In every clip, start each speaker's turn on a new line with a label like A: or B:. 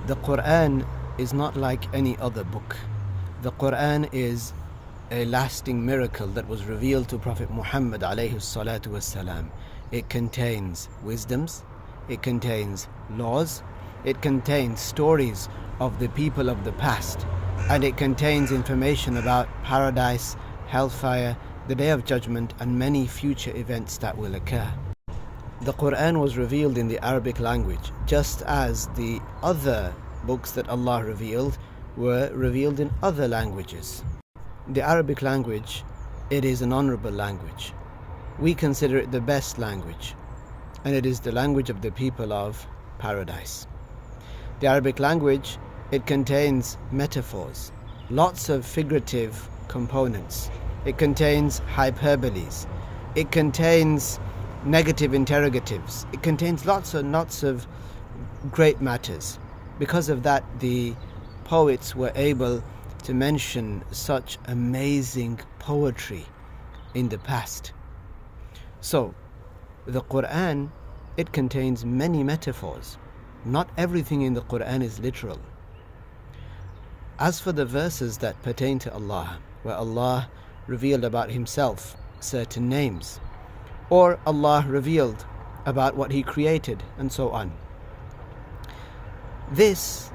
A: The Qur'an is not like any other book. The Qur'an is a lasting miracle that was revealed to Prophet Muhammad alayhi salatu wassalam. It contains wisdoms, it contains laws, it contains stories of the people of the past, and it contains information about paradise, hellfire, the Day of Judgment, and many future events that will occur. The Qur'an was revealed in the Arabic language, just as the other books that Allah revealed were revealed in other languages. The Arabic language, it is an honorable language. We consider it the best language, and it is the language of the people of paradise. The Arabic language, it contains metaphors, lots of figurative components. It contains hyperboles. It contains negative interrogatives. It contains lots and lots of great matters. Because of that, the poets were able to mention such amazing poetry in the past. So, the Qur'an, it contains many metaphors. Not everything in the Qur'an is literal. As for the verses that pertain to Allah, where Allah revealed about Himself certain names, or Allah revealed about what He created, and so on. This,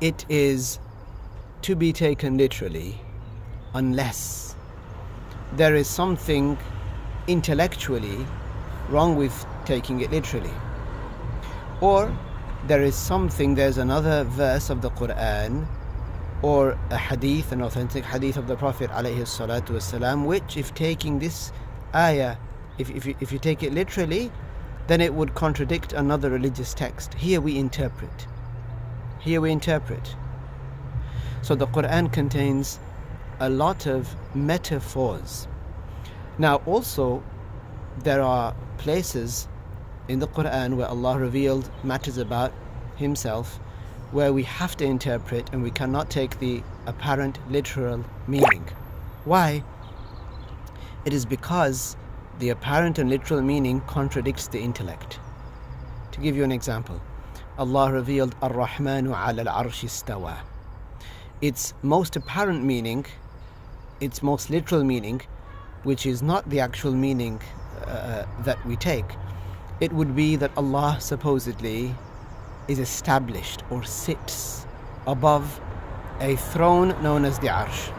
A: it is to be taken literally unless there is something intellectually wrong with taking it literally, or there's another verse of the Qur'an or a hadith, an authentic hadith of the Prophet alayhi salatu wasalam, which if taking this ayah, if you take it literally, then it would contradict another religious text. Here we interpret. So the Qur'an contains a lot of metaphors. Now also, there are places in the Qur'an where Allah revealed matters about Himself where we have to interpret and we cannot take the apparent literal meaning. Why? It is because the apparent and literal meaning contradicts the intellect. To give you an example, Allah revealed Ar-Rahmanu ala al-Arshi istawa. Its most apparent meaning, its most literal meaning, which is not the actual meaning that we take, it would be that Allah supposedly is established or sits above a throne known as the Arsh.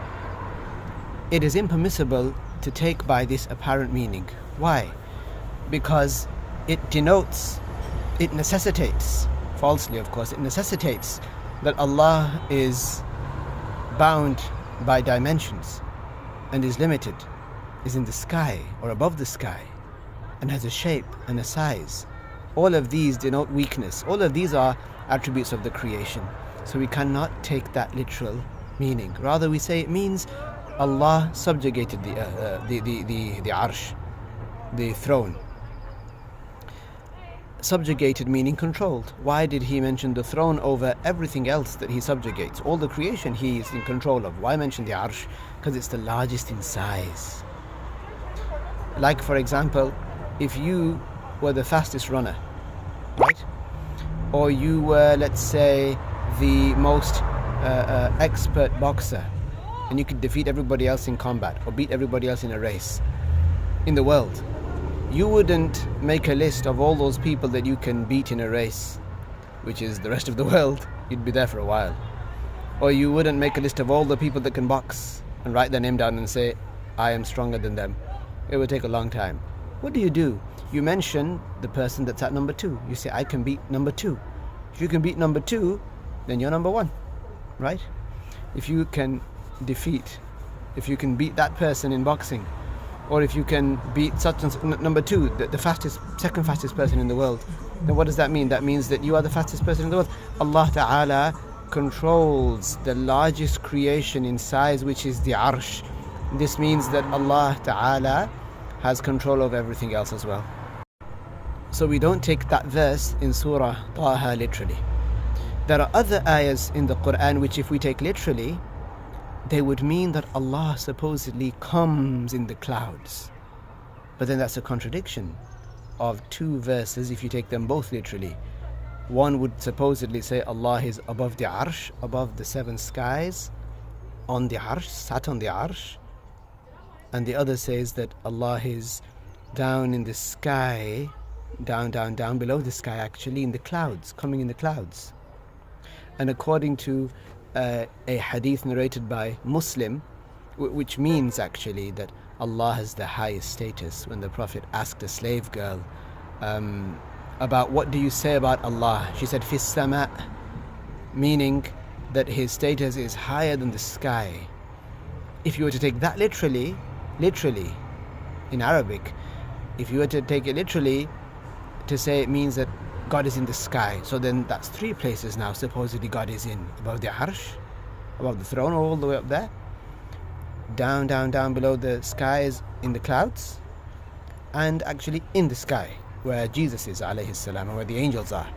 A: It is impermissible to take by this apparent meaning. Why? Because it necessitates, falsely of course, it necessitates that Allah is bound by dimensions and is limited, is in the sky or above the sky, and has a shape and a size. All of these denote weakness. All of these are attributes of the creation. So we cannot take that literal meaning. Rather, we say it means Allah subjugated the Arsh, the throne. Subjugated meaning controlled. Why did He mention the throne over everything else that He subjugates? All the creation He is in control of. Why mention the Arsh? Because it's the largest in size. Like, for example, if you were the fastest runner, right? Or you were, let's say, the most expert boxer, and you could defeat everybody else in combat or beat everybody else in a race in the world, you wouldn't make a list of all those people that you can beat in a race, which is the rest of the world. You'd be there for a while. Or you wouldn't make a list of all the people that can box and write their name down and say, I am stronger than them. It would take a long time. What do? You mention the person that's at number 2. You say, I can beat number 2. If you can beat number 2, then you're number 1, right? If you can beat that person in boxing, or if you can beat such and number 2, the second fastest person in the world, then what does that mean? That means that you are the fastest person in the world. Allah Ta'ala controls the largest creation in size, which is the Arsh. This means that Allah Ta'ala has control over everything else as well. So we don't take that verse in Surah Taha literally. There are other ayahs in the Qur'an which, if we take literally, they would mean that Allah supposedly comes in the clouds. But then that's a contradiction of two verses if you take them both literally. One would supposedly say Allah is above the arsh, above the seven skies, on the arsh, sat on the arsh. And the other says that Allah is down in the sky, down below the sky, actually in the clouds, coming in the clouds. And according to a hadith narrated by Muslim, which means actually that Allah has the highest status, when the Prophet asked a slave girl about what do you say about Allah, she said fis sama', meaning that his status is higher than the sky. If you were to take that literally in Arabic, if you were to take it literally to say, it means that God is in the sky. So then that's three places now supposedly God is in: above the arsh, above the throne, all the way up there, down below the skies in the clouds, and actually in the sky where Jesus is alayhi salam, and where the angels are,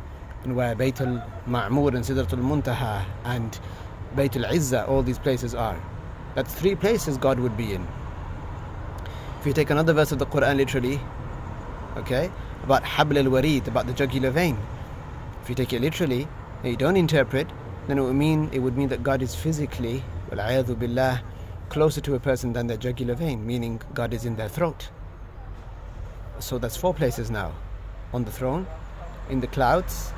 A: and where Baytul Ma'mur and Sidratul Muntaha and Baytul Izzah, all these places are. That's three places God would be in. If you take another verse of the Qur'an literally, okay, about Habl al-Warid, about the jugular vein, if you take it literally and you don't interpret, then it would mean that God is physically, wal-'ayadhu billah, closer to a person than their jugular vein, meaning God is in their throat. So that's four places now: on the throne, in the clouds,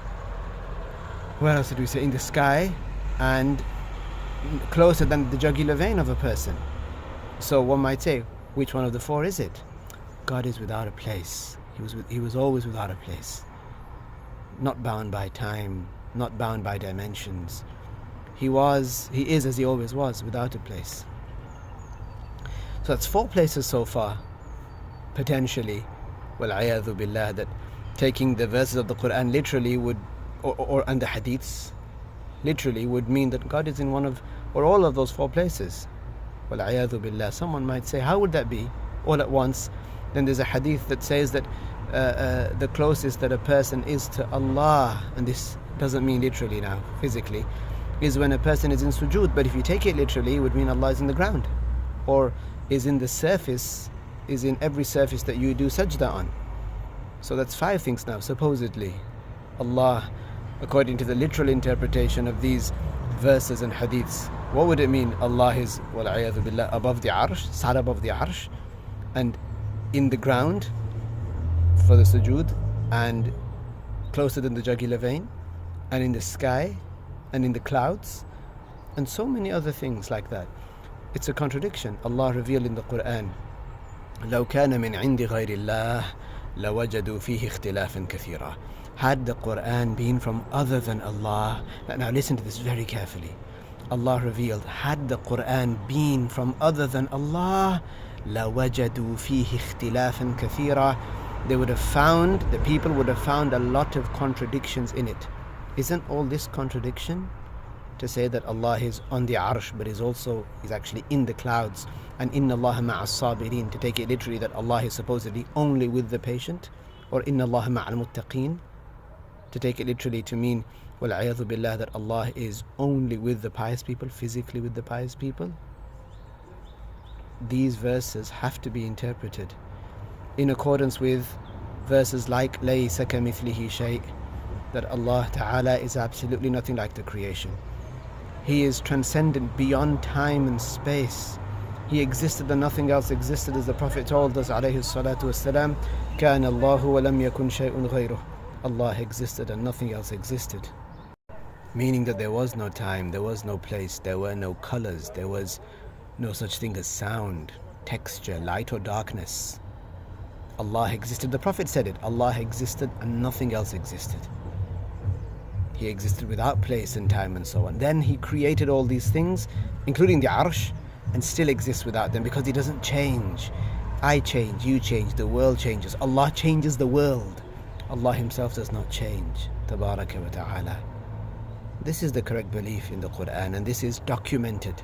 A: where else did we say, in the sky, and closer than the jugular vein of a person. So one might say, which one of the four is it? God is without a place. He was always without a place, not bound by time, not bound by dimensions. He is as he always was, without a place. So that's four places so far, potentially, wal-'ayadhu billah, that taking the verses of the Qur'an literally would, and the hadiths literally, would mean that God is in one of, or all of those four places. Wal-'ayadhu billah. Someone might say, how would that be all at once? Then there's a hadith that says that the closest that a person is to Allah, and this doesn't mean literally now, physically, is when a person is in sujood. But if you take it literally, it would mean Allah is in the ground, or is in the surface, is in every surface that you do sajda on. So that's five things now, supposedly. Allah, according to the literal interpretation of these verses and hadiths, what would it mean? Allah is, wal-'ayadhu billah, above the arsh, sat above the arsh, and in the ground for the sujood, and closer than the jugular vein, and in the sky, and in the clouds, and so many other things like that. It's a contradiction. Allah revealed in the Qur'an, لو كان من عند غير الله لوجدوا فيه اختلافا كثيرا. Had the Qur'an been from other than Allah, now listen to this very carefully. Allah revealed, had the Qur'an been from other than Allah, لوجدوا فيه اختلافا كثيرا. The people would have found a lot of contradictions in it. Isn't all this contradiction? To say that Allah is on the arsh, but is actually in the clouds, and inna Allah ma'as sabirin, to take it literally that Allah is supposedly only with the patient, or inna Allah ma'al muttaqeen, to take it literally to mean, wal-'ayadhu billah, that Allah is only with the pious people, physically with the pious people. These verses have to be interpreted in accordance with verses like laysa kamithlihi shay', that Allah Ta'ala is absolutely nothing like the creation. He is transcendent beyond time and space. He existed and nothing else existed, as the Prophet told us alayhi salatu wassalam, كَانَ اللَّهُ وَلَمْ يَكُنْ شَيْءٌ غَيْرُهُ. Allah existed and nothing else existed. Meaning that there was no time, there was no place, there were no colors, there was no such thing as sound, texture, light or darkness. Allah existed. The Prophet said it. Allah existed and nothing else existed. He existed without place and time and so on. Then He created all these things, including the arsh, and still exists without them, because He doesn't change. I change, you change, the world changes. Allah changes the world. Allah Himself does not change. Tabaraka wa ta'ala. This is the correct belief in the Qur'an, and this is documented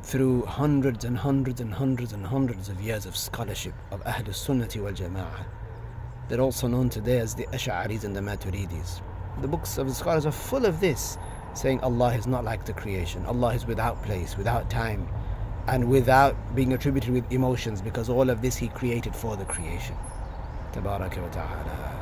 A: through hundreds and hundreds and hundreds and hundreds of years of scholarship of Ahlus Sunnati wal Jama'ah. They're also known today as the Ash'aris and the Maturidis. The books of the scholars are full of this, saying Allah is not like the creation. Allah is without place, without time, and without being attributed with emotions, because all of this He created for the creation. Tabaraka wa ta'ala.